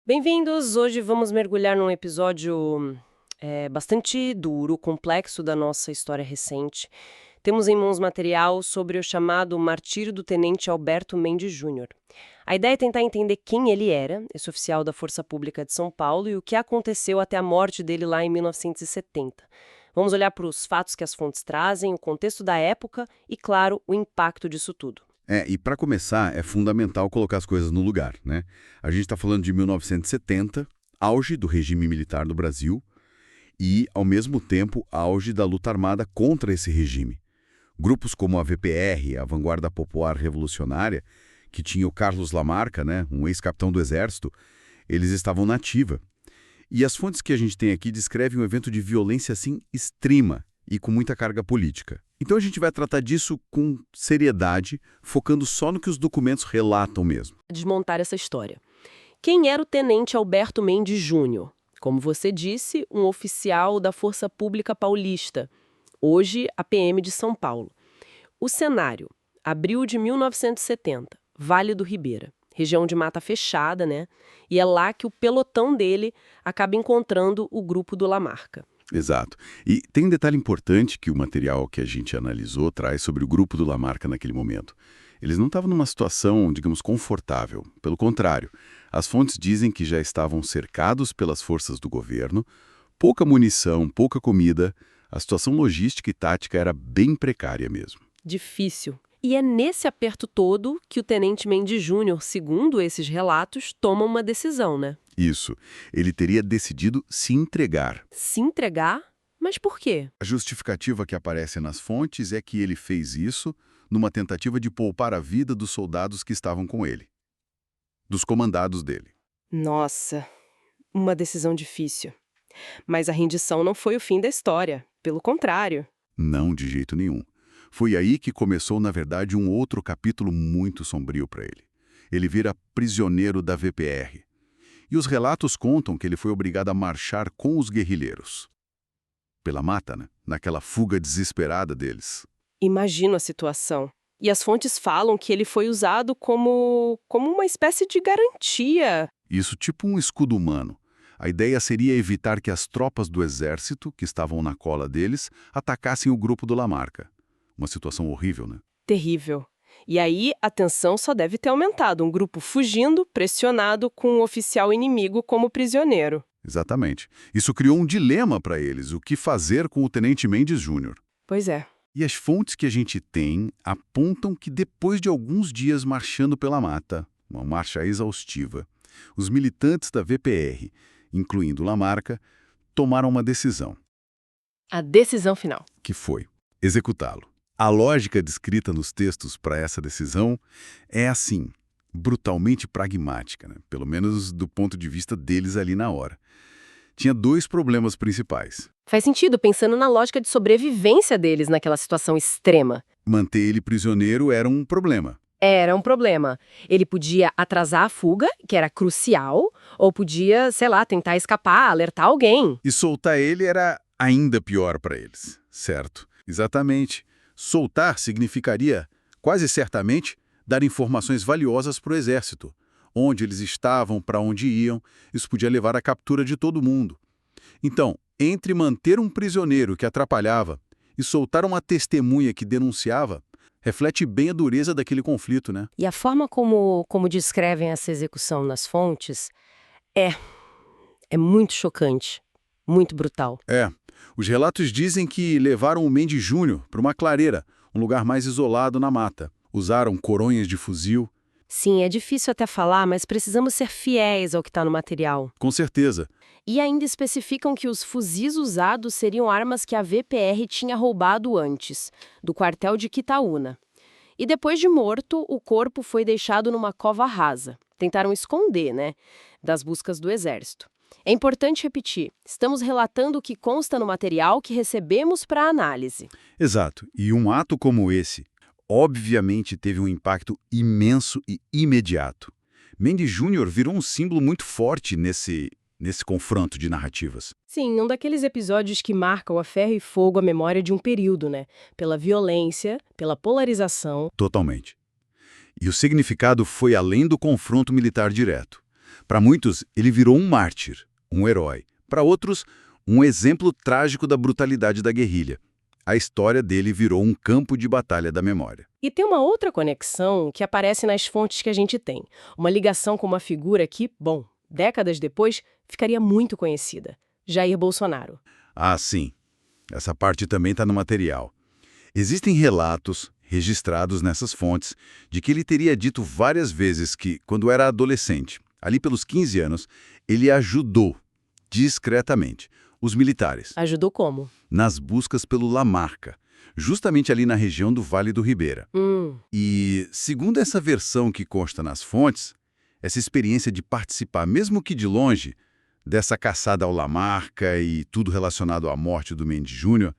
Bem-vindos! Hoje vamos mergulhar num episódio bastante duro, complexo da nossa história recente. Temos em mãos material sobre o chamado Martírio do Tenente Alberto Mendes Júnior. A ideia é tentar entender quem ele era, esse oficial da Força Pública de São Paulo, e o que aconteceu até a morte dele lá em 1970. Vamos olhar para os fatos que as fontes trazem, o contexto da época e, claro, o impacto disso tudo. E para começar, é fundamental colocar as coisas no lugar, né? A gente está falando de 1970, auge do regime militar do Brasil e, ao mesmo tempo, auge da luta armada contra esse regime. Grupos como a VPR, a Vanguarda Popular Revolucionária, que tinha o Carlos Lamarca, né, um ex-capitão do Exército, eles estavam na ativa. E as fontes que a gente tem aqui descrevem um evento de violência, assim, extrema e com muita carga política. Então a gente vai tratar disso com seriedade, focando só no que os documentos relatam mesmo. Desmontar essa história. Quem era o Tenente Alberto Mendes Júnior? Como você disse, um oficial da Força Pública Paulista, hoje a PM de São Paulo. O cenário, abril de 1970, Vale do Ribeira, região de mata fechada, né? E é lá que o pelotão dele acaba encontrando o grupo do Lamarca. Exato. E tem um detalhe importante que o material que a gente analisou traz sobre o grupo do Lamarca naquele momento. Eles não estavam numa situação, digamos, confortável. Pelo contrário, as fontes dizem que já estavam cercados pelas forças do governo, pouca munição, pouca comida, a situação logística e tática era bem precária mesmo. Difícil. E é nesse aperto todo que o Tenente Mendes Júnior, segundo esses relatos, toma uma decisão, né? Isso. Ele teria decidido se entregar. Se entregar? Mas por quê? A justificativa que aparece nas fontes é que ele fez isso numa tentativa de poupar a vida dos soldados que estavam com ele, dos comandados dele. Nossa, uma decisão difícil. Mas a rendição não foi o fim da história. Pelo contrário. Não, de jeito nenhum. Foi aí que começou, na verdade, um outro capítulo muito sombrio para ele. Ele vira prisioneiro da VPR. E os relatos contam que ele foi obrigado a marchar com os guerrilheiros. Pela mata, né? Naquela fuga desesperada deles. Imagino a situação. E as fontes falam que ele foi usado como uma espécie de garantia. Isso tipo um escudo humano. A ideia seria evitar que as tropas do exército, que estavam na cola deles, atacassem o grupo do Lamarca. Uma situação horrível, né? Terrível. E aí, a tensão só deve ter aumentado. Um grupo fugindo, pressionado, com um oficial inimigo como prisioneiro. Exatamente. Isso criou um dilema para eles, o que fazer com o Tenente Mendes Júnior. Pois é. E as fontes que a gente tem apontam que depois de alguns dias marchando pela mata, uma marcha exaustiva, os militantes da VPR, incluindo Lamarca, tomaram uma decisão. A decisão final. Que foi executá-lo. A lógica descrita nos textos para essa decisão é assim, brutalmente pragmática, né? Pelo menos do ponto de vista deles ali na hora. Tinha dois problemas principais. Faz sentido, pensando na lógica de sobrevivência deles naquela situação extrema. Manter ele prisioneiro era um problema. Era um problema. Ele podia atrasar a fuga, que era crucial, ou podia, sei lá, tentar escapar, alertar alguém. E soltar ele era ainda pior para eles, certo? Exatamente. Soltar significaria, quase certamente, dar informações valiosas para o exército. Onde eles estavam, para onde iam, isso podia levar à captura de todo mundo. Então, entre manter um prisioneiro que atrapalhava e soltar uma testemunha que denunciava, reflete bem a dureza daquele conflito, né? E a forma como descrevem essa execução nas fontes é muito chocante, muito brutal. Os relatos dizem que levaram o Mendes Júnior para uma clareira, um lugar mais isolado na mata. Usaram coronhas de fuzil. Sim, é difícil até falar, mas precisamos ser fiéis ao que está no material. Com certeza. E ainda especificam que os fuzis usados seriam armas que a VPR tinha roubado antes, do quartel de Quitaúna. E depois de morto, o corpo foi deixado numa cova rasa. Tentaram esconder, né, das buscas do exército. É importante repetir, estamos relatando o que consta no material que recebemos para análise. Exato. E um ato como esse, obviamente, teve um impacto imenso e imediato. Mendes Júnior virou um símbolo muito forte nesse confronto de narrativas. Sim, um daqueles episódios que marcam a ferro e fogo a memória de um período, né? Pela violência, pela polarização. Totalmente. E o significado foi além do confronto militar direto. Para muitos, ele virou um mártir, um herói. Para outros, um exemplo trágico da brutalidade da guerrilha. A história dele virou um campo de batalha da memória. E tem uma outra conexão que aparece nas fontes que a gente tem. Uma ligação com uma figura que, bom, décadas depois, ficaria muito conhecida. Jair Bolsonaro. Ah, sim. Essa parte também está no material. Existem relatos registrados nessas fontes de que ele teria dito várias vezes que, quando era adolescente, ali pelos 15 anos, ele ajudou, discretamente, os militares. Ajudou como? Nas buscas pelo Lamarca, justamente ali na região do Vale do Ribeira. E, segundo essa versão que consta nas fontes, essa experiência de participar, mesmo que de longe, dessa caçada ao Lamarca e tudo relacionado à morte do Mendes Júnior,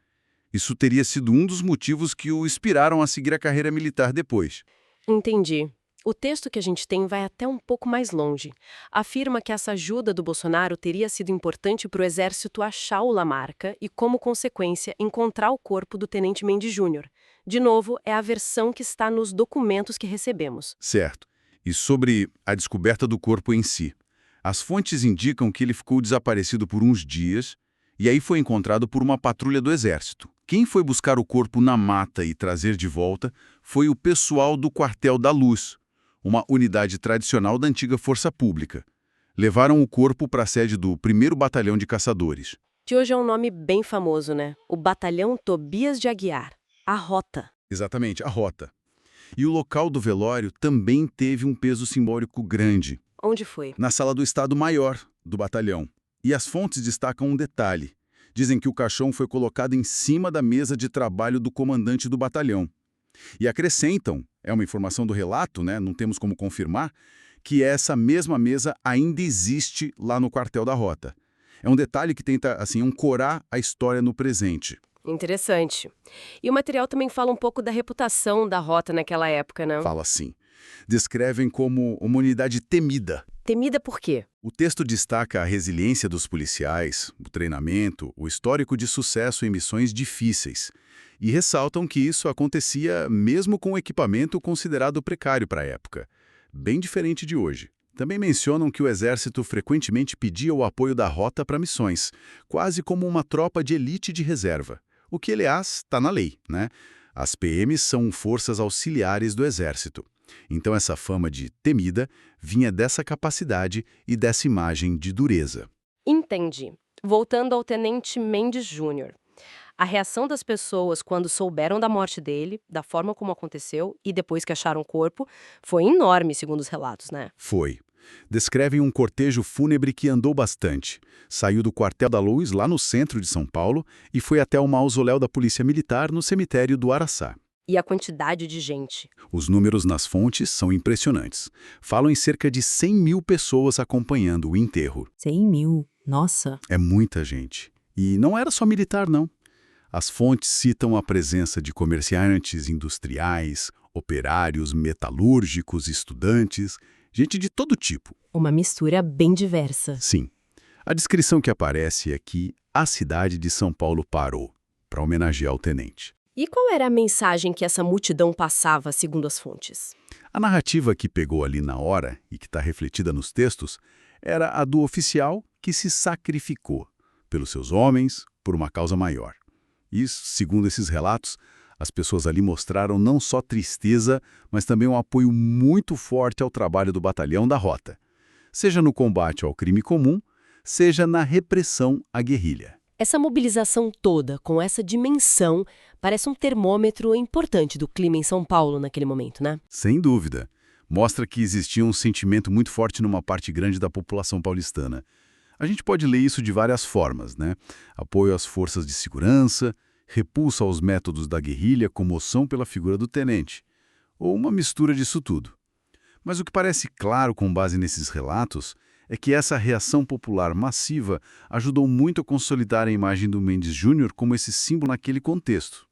isso teria sido um dos motivos que o inspiraram a seguir a carreira militar depois. Entendi. O texto que a gente tem vai até um pouco mais longe. Afirma que essa ajuda do Bolsonaro teria sido importante para o Exército achar o Lamarca e, como consequência, encontrar o corpo do Tenente Mendes Júnior. De novo, é a versão que está nos documentos que recebemos. Certo. E sobre a descoberta do corpo em si. As fontes indicam que ele ficou desaparecido por uns dias e aí foi encontrado por uma patrulha do Exército. Quem foi buscar o corpo na mata e trazer de volta foi o pessoal do Quartel da Luz, uma unidade tradicional da antiga Força Pública. Levaram o corpo para a sede do 1º Batalhão de Caçadores. Que hoje é um nome bem famoso, né? O Batalhão Tobias de Aguiar, a Rota. Exatamente, a Rota. E o local do velório também teve um peso simbólico grande. Onde foi? Na sala do Estado-Maior do batalhão. E as fontes destacam um detalhe. Dizem que o caixão foi colocado em cima da mesa de trabalho do comandante do batalhão. E acrescentam, é uma informação do relato, né, não temos como confirmar, que essa mesma mesa ainda existe lá no quartel da Rota. É um detalhe que tenta, assim, ancorar a história no presente. Interessante. E o material também fala um pouco da reputação da Rota naquela época, né? Fala assim. Descrevem como uma unidade temida. Temida por quê? O texto destaca a resiliência dos policiais, o treinamento, o histórico de sucesso em missões difíceis. E ressaltam que isso acontecia mesmo com equipamento considerado precário para a época. Bem diferente de hoje. Também mencionam que o Exército frequentemente pedia o apoio da Rota para missões, quase como uma tropa de elite de reserva. O que, aliás, está na lei, né? As PMs são forças auxiliares do Exército. Então essa fama de temida vinha dessa capacidade e dessa imagem de dureza. Entendi. Voltando ao Tenente Mendes Júnior. A reação das pessoas quando souberam da morte dele, da forma como aconteceu e depois que acharam o corpo, foi enorme, segundo os relatos, né? Foi. Descrevem um cortejo fúnebre que andou bastante. Saiu do Quartel da Luz, lá no centro de São Paulo, e foi até o mausoléu da Polícia Militar no cemitério do Araçá. E a quantidade de gente. Os números nas fontes são impressionantes. Falam em cerca de 100 mil pessoas acompanhando o enterro. 100 mil? Nossa! É muita gente. E não era só militar, não. As fontes citam a presença de comerciantes industriais, operários, metalúrgicos, estudantes, gente de todo tipo. Uma mistura bem diversa. Sim. A descrição que aparece é que a cidade de São Paulo parou para homenagear o tenente. E qual era a mensagem que essa multidão passava, segundo as fontes? A narrativa que pegou ali na hora e que está refletida nos textos era a do oficial que se sacrificou pelos seus homens, por uma causa maior. E, segundo esses relatos, as pessoas ali mostraram não só tristeza, mas também um apoio muito forte ao trabalho do batalhão da Rota, seja no combate ao crime comum, seja na repressão à guerrilha. Essa mobilização toda, com essa dimensão, parece um termômetro importante do clima em São Paulo naquele momento, né? Sem dúvida. Mostra que existia um sentimento muito forte numa parte grande da população paulistana. A gente pode ler isso de várias formas, né? Apoio às forças de segurança, repulsa aos métodos da guerrilha, comoção pela figura do tenente, ou uma mistura disso tudo. Mas o que parece claro com base nesses relatos é que essa reação popular massiva ajudou muito a consolidar a imagem do Mendes Júnior como esse símbolo naquele contexto.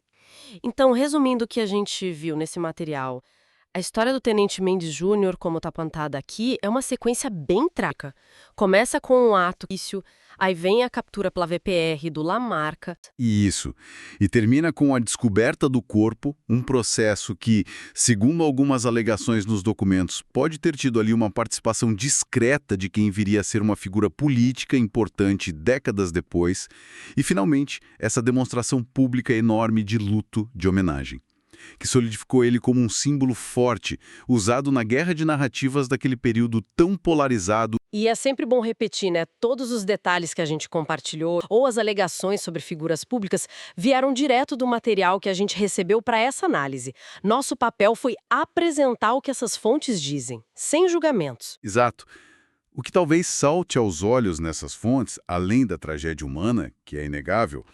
Então, resumindo o que a gente viu nesse material, A história do Tenente Mendes Júnior, como tá apontada aqui, é uma sequência bem trágica. Começa com um ato início, aí vem a captura pela VPR do Lamarca. Isso. E termina com a descoberta do corpo, um processo que, segundo algumas alegações nos documentos, pode ter tido ali uma participação discreta de quem viria a ser uma figura política importante décadas depois, e, finalmente, essa demonstração pública enorme de luto, de homenagem, que solidificou ele como um símbolo forte, usado na guerra de narrativas daquele período tão polarizado. E é sempre bom repetir, né? Todos os detalhes que a gente compartilhou ou as alegações sobre figuras públicas vieram direto do material que a gente recebeu para essa análise. Nosso papel foi apresentar o que essas fontes dizem, sem julgamentos. Exato. O que talvez salte aos olhos nessas fontes, além da tragédia humana, que é inegável,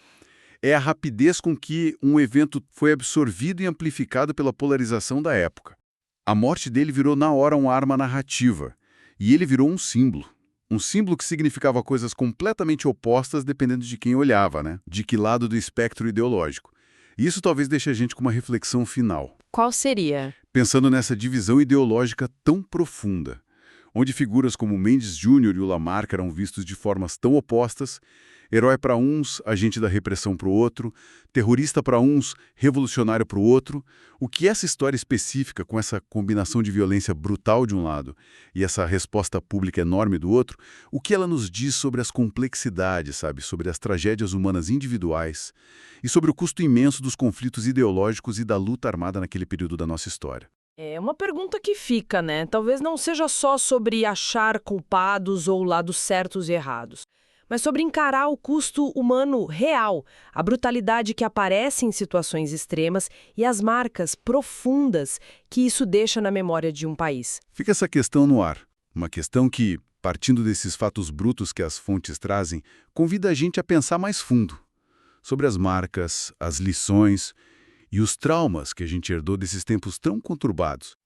é a rapidez com que um evento foi absorvido e amplificado pela polarização da época. A morte dele virou na hora uma arma narrativa, e ele virou um símbolo. Um símbolo que significava coisas completamente opostas dependendo de quem olhava, né? De que lado do espectro ideológico. E isso talvez deixe a gente com uma reflexão final. Qual seria? Pensando nessa divisão ideológica tão profunda, onde figuras como Mendes Júnior e o Lamarca eram vistos de formas tão opostas, herói para uns, agente da repressão para o outro, terrorista para uns, revolucionário para o outro, o que essa história específica, com essa combinação de violência brutal de um lado e essa resposta pública enorme do outro, o que ela nos diz sobre as complexidades, sabe, sobre as tragédias humanas individuais e sobre o custo imenso dos conflitos ideológicos e da luta armada naquele período da nossa história. É uma pergunta que fica, né? Talvez não seja só sobre achar culpados ou lados certos e errados, mas sobre encarar o custo humano real, a brutalidade que aparece em situações extremas e as marcas profundas que isso deixa na memória de um país. Fica essa questão no ar, uma questão que, partindo desses fatos brutos que as fontes trazem, convida a gente a pensar mais fundo sobre as marcas, as lições e os traumas que a gente herdou desses tempos tão conturbados.